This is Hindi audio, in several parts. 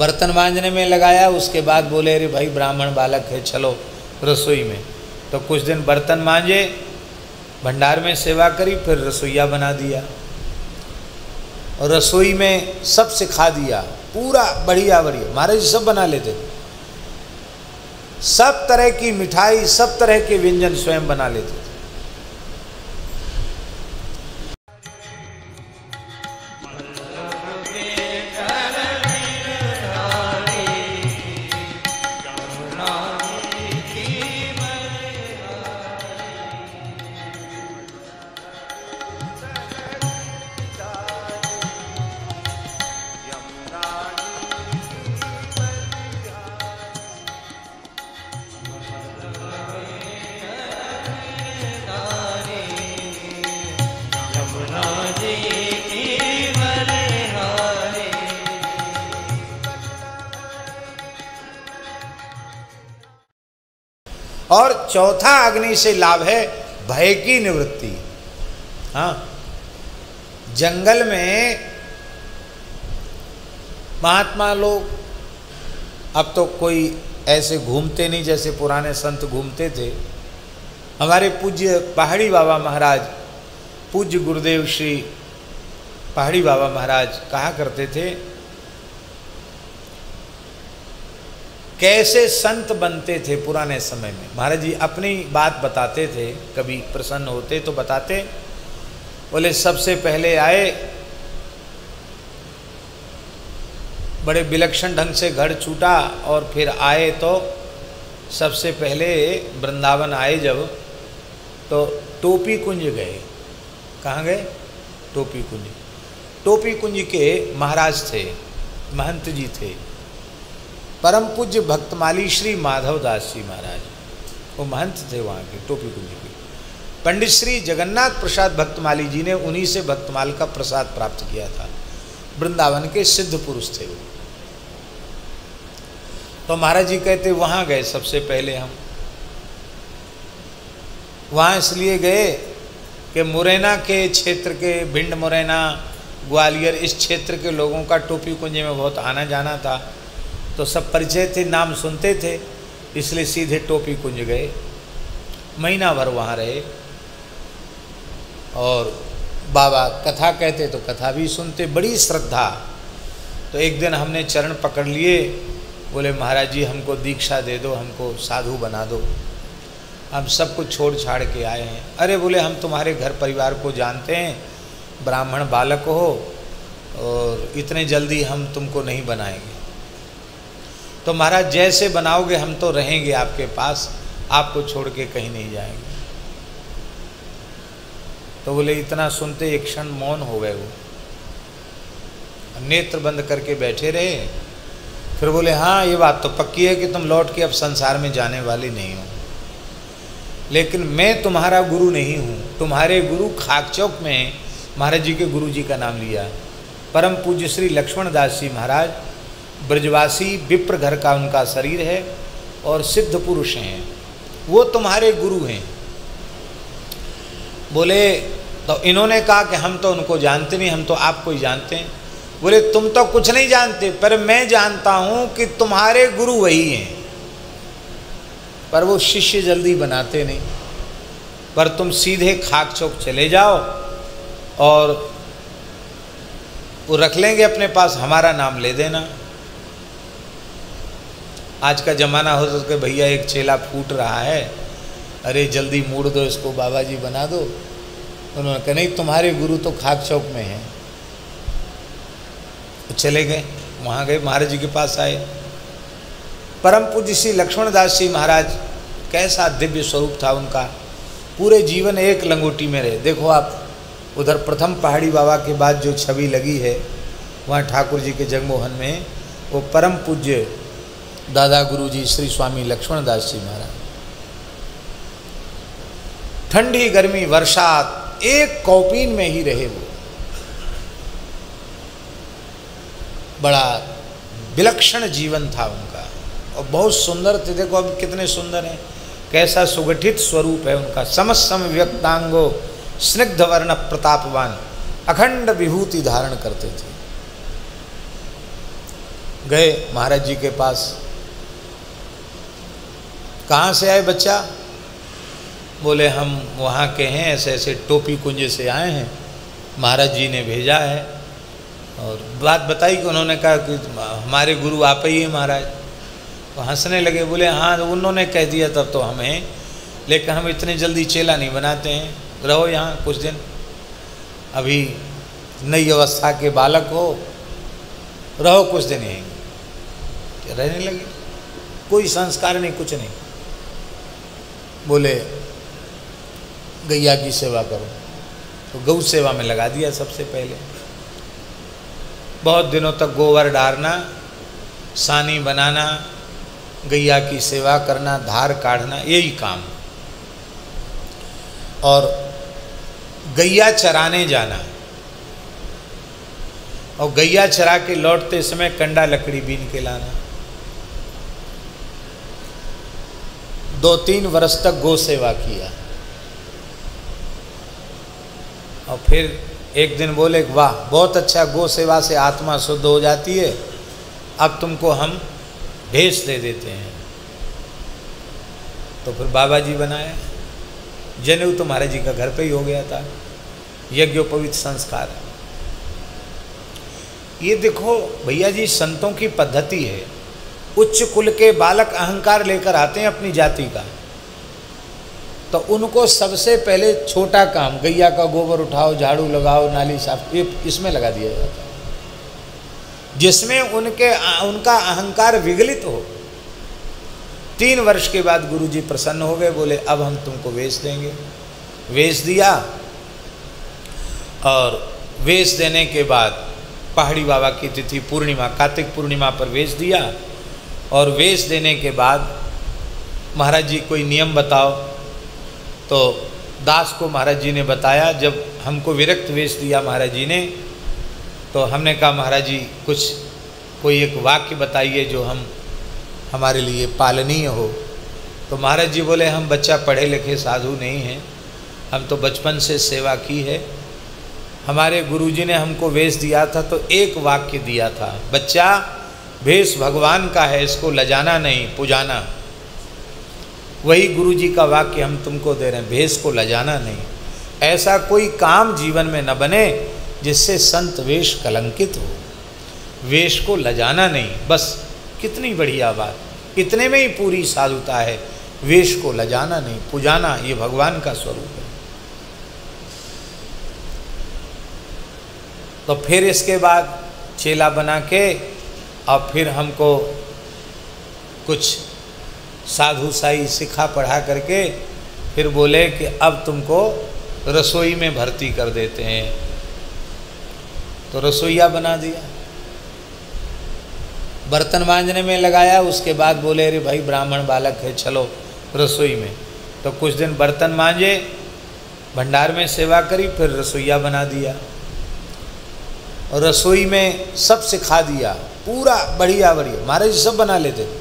बर्तन मांजने में लगाया। उसके बाद बोले अरे भाई ब्राह्मण बालक है, चलो रसोई में। तो कुछ दिन बर्तन मांजे, भंडार में सेवा करी, फिर रसोईया बना दिया और रसोई में सब सिखा दिया, पूरा बढ़िया बढ़िया। महाराज जी सब बना लेते थे, सब तरह की मिठाई, सब तरह के व्यंजन स्वयं बना लेते थे। और चौथा अग्नि से लाभ है भय की निवृत्ति। हाँ, जंगल में महात्मा लोग अब तो कोई ऐसे घूमते नहीं जैसे पुराने संत घूमते थे। हमारे पूज्य पहाड़ी बाबा महाराज, पूज्य गुरुदेव श्री पहाड़ी बाबा महाराज कहा करते थे, कैसे संत बनते थे पुराने समय में। महाराज जी अपनी बात बताते थे, कभी प्रसन्न होते तो बताते, बोले सबसे पहले आए, बड़े विलक्षण ढंग से घर छूटा और फिर आए तो सबसे पहले वृंदावन आए जब, तो टोपी कुंज गए। कहाँ गए? टोपी कुंज। टोपी कुंज के महाराज थे, महंत जी थे, परम पूज्य भक्तमाली श्री माधव दास जी महाराज, वो महंत थे वहाँ के टोपी कुंज के। पंडित श्री जगन्नाथ प्रसाद भक्तमाली जी ने उन्हीं से भक्तमाल का प्रसाद प्राप्त किया था। वृंदावन के सिद्ध पुरुष थे वो। तो महाराज जी कहते वहाँ गए सबसे पहले हम। वहाँ इसलिए गए कि मुरैना के क्षेत्र के, भिंड मुरैना ग्वालियर इस क्षेत्र के लोगों का टोपी कुंज में बहुत आना जाना था, तो सब परिचय थे, नाम सुनते थे, इसलिए सीधे टोपी कुंज गए। महीना भर वहाँ रहे और बाबा कथा कहते तो कथा भी सुनते, बड़ी श्रद्धा। तो एक दिन हमने चरण पकड़ लिए, बोले महाराज जी हमको दीक्षा दे दो, हमको साधु बना दो, हम सब कुछ छोड़ छाड़ के आए हैं। अरे बोले हम तुम्हारे घर परिवार को जानते हैं, ब्राह्मण बालक हो और इतने जल्दी हम तुमको नहीं बनाएंगे। तो महाराज जैसे बनाओगे हम तो रहेंगे आपके पास, आपको छोड़ के कहीं नहीं जाएंगे। तो बोले इतना सुनते एक क्षण मौन हो गए, वो नेत्र बंद करके बैठे रहे। फिर बोले हाँ ये बात तो पक्की है कि तुम लौट के अब संसार में जाने वाले नहीं हो, लेकिन मैं तुम्हारा गुरु नहीं हूँ। तुम्हारे गुरु खाकचौक में महाराज जी के गुरु जी का नाम लिया, परम पूज्य श्री लक्ष्मण दास जी महाराज, ब्रजवासी विप्र घर का उनका शरीर है और सिद्ध पुरुष हैं, वो तुम्हारे गुरु हैं। बोले तो इन्होंने कहा कि हम तो उनको जानते नहीं, हम तो आपको ही जानते हैं। बोले तुम तो कुछ नहीं जानते, पर मैं जानता हूँ कि तुम्हारे गुरु वही हैं, पर वो शिष्य जल्दी बनाते नहीं। पर तुम सीधे खाक चौक चले जाओ और वो रख लेंगे अपने पास, हमारा नाम ले देना। आज का ज़माना हो तो भैया एक चेला फूट रहा है, अरे जल्दी मोड़ दो इसको, बाबा जी बना दो। उन्होंने कहा नहीं तुम्हारे गुरु तो खाक चौक में हैं। तो चले गए, वहाँ गए, महाराज जी के पास आए। परम पूज्य श्री लक्ष्मण दास जी महाराज, कैसा दिव्य स्वरूप था उनका, पूरे जीवन एक लंगोटी में रहे। देखो आप उधर प्रथम पहाड़ी बाबा के बाद जो छवि लगी है वहाँ ठाकुर जी के जगमोहन में, वो परम पूज्य दादा गुरु जी श्री स्वामी लक्ष्मण दास जी महाराज। ठंडी गर्मी वर्षा एक कौपीन में ही रहे वो, बड़ा विलक्षण जीवन था उनका और बहुत सुंदर थे। देखो अब कितने सुंदर हैं, कैसा सुगठित स्वरूप है उनका। समसम व्यक्तांगो स्निग्ध वर्ण प्रतापवान, अखंड विभूति धारण करते थे। गए महाराज जी के पास। कहाँ से आए बच्चा? बोले हम वहाँ के हैं, ऐसे ऐसे टोपी कुंज से आए हैं, महाराज जी ने भेजा है। और बात बताई कि उन्होंने कहा कि हमारे गुरु आप ही हैं महाराज। तो हंसने लगे, बोले हाँ उन्होंने कह दिया तब तो हम हैं, लेकिन हम इतनी जल्दी चेला नहीं बनाते हैं, रहो यहाँ कुछ दिन, अभी नई अवस्था के बालक हो, रहो कुछ दिन यहीं। रहने लगे, कोई संस्कार नहीं, कुछ नहीं। बोले गैया की सेवा करो, तो गौ सेवा में लगा दिया सबसे पहले। बहुत दिनों तक गोबर डालना, सानी बनाना, गैया की सेवा करना, धार काढ़ना, यही काम। और गैया चराने जाना, और गैया चरा के लौटते समय कंडा लकड़ी बीन के लाना। 2-3 वर्ष तक गौ सेवा किया। और फिर एक दिन बोले वाह बहुत अच्छा, गौ सेवा से आत्मा शुद्ध हो जाती है, अब तुमको हम भेष दे देते हैं। तो फिर बाबा जी बनाया। जनेऊ तो महाराज जी का घर पे ही हो गया था, यज्ञोपवीत संस्कार। ये देखो भैया जी, संतों की पद्धति है। उच्च कुल के बालक अहंकार लेकर आते हैं अपनी जाति का, तो उनको सबसे पहले छोटा काम, गैया का गोबर उठाओ, झाड़ू लगाओ, नाली साफ, ये इसमें लगा दिया जाता है, जिसमें उनका अहंकार विगलित हो। 3 वर्ष के बाद गुरुजी प्रसन्न हो गए, बोले अब हम तुमको वेश देंगे। वेश दिया, और वेश देने के बाद पहाड़ी बाबा की तिथि पूर्णिमा, कार्तिक पूर्णिमा पर वेश दिया। और वेश देने के बाद महाराज जी कोई नियम बताओ, तो दास को महाराज जी ने बताया। जब हमको विरक्त वेश दिया महाराज जी ने, तो हमने कहा महाराज जी कोई एक वाक्य बताइए जो हमारे लिए पालनीय हो। तो महाराज जी बोले हम बच्चा पढ़े लिखे साधु नहीं हैं, हम तो बचपन से सेवा की है। हमारे गुरुजी ने हमको वेश दिया था तो एक वाक्य दिया था, बच्चा वेश भगवान का है, इसको लजाना नहीं पुजाना। वही गुरुजी का वाक्य हम तुमको दे रहे हैं, वेश को लजाना नहीं। ऐसा कोई काम जीवन में न बने जिससे संत वेश कलंकित हो। वेश को लजाना नहीं, बस कितनी बढ़िया बात, इतने में ही पूरी साधुता है। वेश को लजाना नहीं, पुजाना, ये भगवान का स्वरूप है। तो फिर इसके बाद चेला बना के और फिर हमको कुछ साधु साई सिखा पढ़ा करके फिर बोले कि अब तुमको रसोई में भर्ती कर देते हैं। तो रसोईया बना दिया, बर्तन मांजने में लगाया। उसके बाद बोले अरे भाई ब्राह्मण बालक है, चलो रसोई में। तो कुछ दिन बर्तन मांजे, भंडार में सेवा करी, फिर रसोईया बना दिया। और रसोई में सब सिखा दिया, पूरा बढ़िया बढ़िया। महाराज सब बना लेते थे,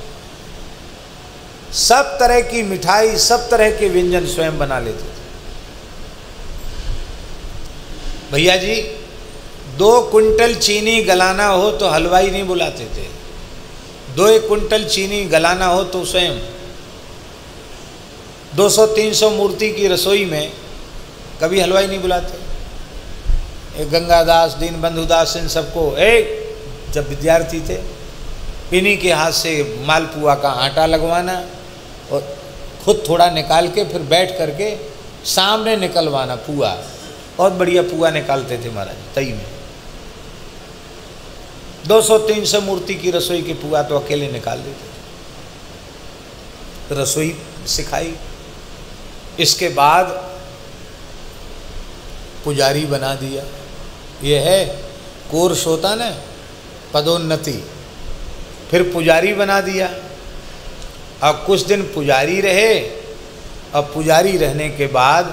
सब तरह की मिठाई, सब तरह के व्यंजन स्वयं बना लेते थे। भैया जी 2 कुंटल चीनी गलाना हो तो हलवाई नहीं बुलाते थे, 2 कुंटल चीनी गलाना हो तो स्वयं। 200-300 मूर्ति की रसोई में कभी हलवाई नहीं बुलाते। गंगादास, दीनबंधु दास, इन सबको जब विद्यार्थी थे इन्हीं के हाथ से मालपुआ का आटा लगवाना और खुद थोड़ा निकाल के फिर बैठ करके सामने निकलवाना पुआ। बहुत बढ़िया पुआ निकालते थे महाराज तई में। 200-300 मूर्ति की रसोई की पुआ तो अकेले निकाल देते थे। रसोई सिखाई। इसके बाद पुजारी बना दिया। ये है कोर्स होता ना, पदोन्नति। फिर पुजारी बना दिया। अब कुछ दिन पुजारी रहे। अब पुजारी रहने के बाद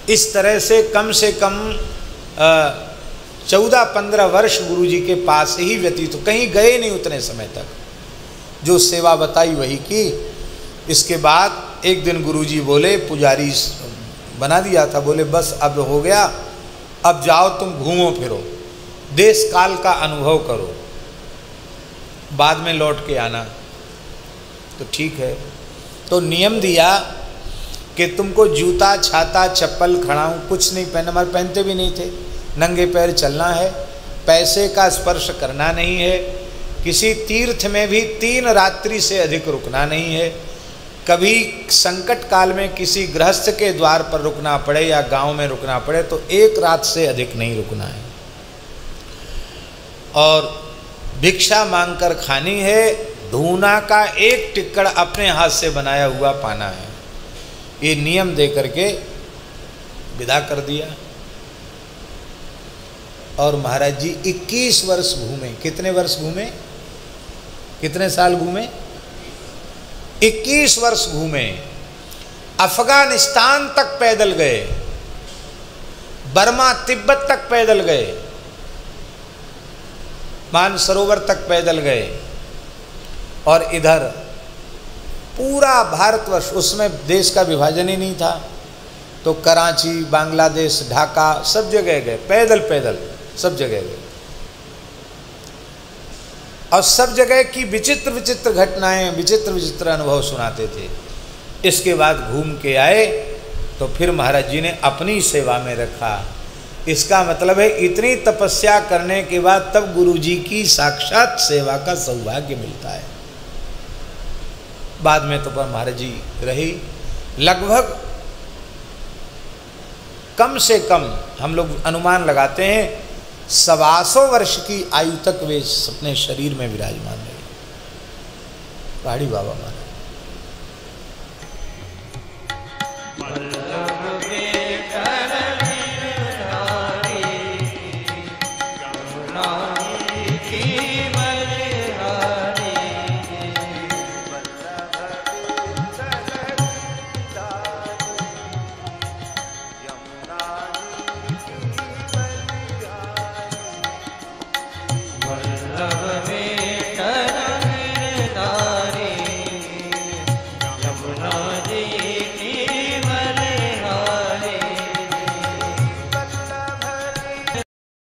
इस तरह से कम 14-15 वर्ष गुरुजी के पास ही व्यतीत, कहीं गए नहीं उतने समय तक। जो सेवा बताई वही की। इसके बाद एक दिन गुरुजी बोले, पुजारी बना दिया था, बोले बस अब हो गया, अब जाओ तुम घूमो फिरो, देश काल का अनुभव करो। बाद में लौट के आना। तो ठीक है, तो नियम दिया कि तुमको जूता छाता चप्पल खड़ाऊँ कुछ नहीं पहनना, हमारे पहनते भी नहीं थे, नंगे पैर चलना है, पैसे का स्पर्श करना नहीं है, किसी तीर्थ में भी 3 रात्रि से अधिक रुकना नहीं है, कभी संकट काल में किसी गृहस्थ के द्वार पर रुकना पड़े या गांव में रुकना पड़े तो 1 रात से अधिक नहीं रुकना है, और भिक्षा मांगकर खानी है, धूना का 1 टिक्कड़ अपने हाथ से बनाया हुआ पाना है। ये नियम दे करके विदा कर दिया। और महाराज जी 21 वर्ष घूमे। कितने वर्ष घूमे? कितने साल घूमे? 21 वर्ष घूमे। अफगानिस्तान तक पैदल गए, बर्मा तिब्बत तक पैदल गए, मानसरोवर तक पैदल गए, और इधर पूरा भारतवर्ष, उसमें देश का विभाजन ही नहीं था, तो कराची, बांग्लादेश, ढाका, सब जगह गए, पैदल पैदल सब जगह गए। और सब जगह की विचित्र विचित्र घटनाएं, विचित्र विचित्र अनुभव सुनाते थे। इसके बाद घूम के आए तो फिर महाराज जी ने अपनी सेवा में रखा। इसका मतलब है इतनी तपस्या करने के बाद तब गुरु जी की साक्षात सेवा का सौभाग्य मिलता है। बाद में तो पर महाराज जी रही लगभग कम से कम हम लोग अनुमान लगाते हैं 125 वर्ष की आयु तक वे अपने शरीर में विराजमान रहे। पहाड़ी बाबा महाराज।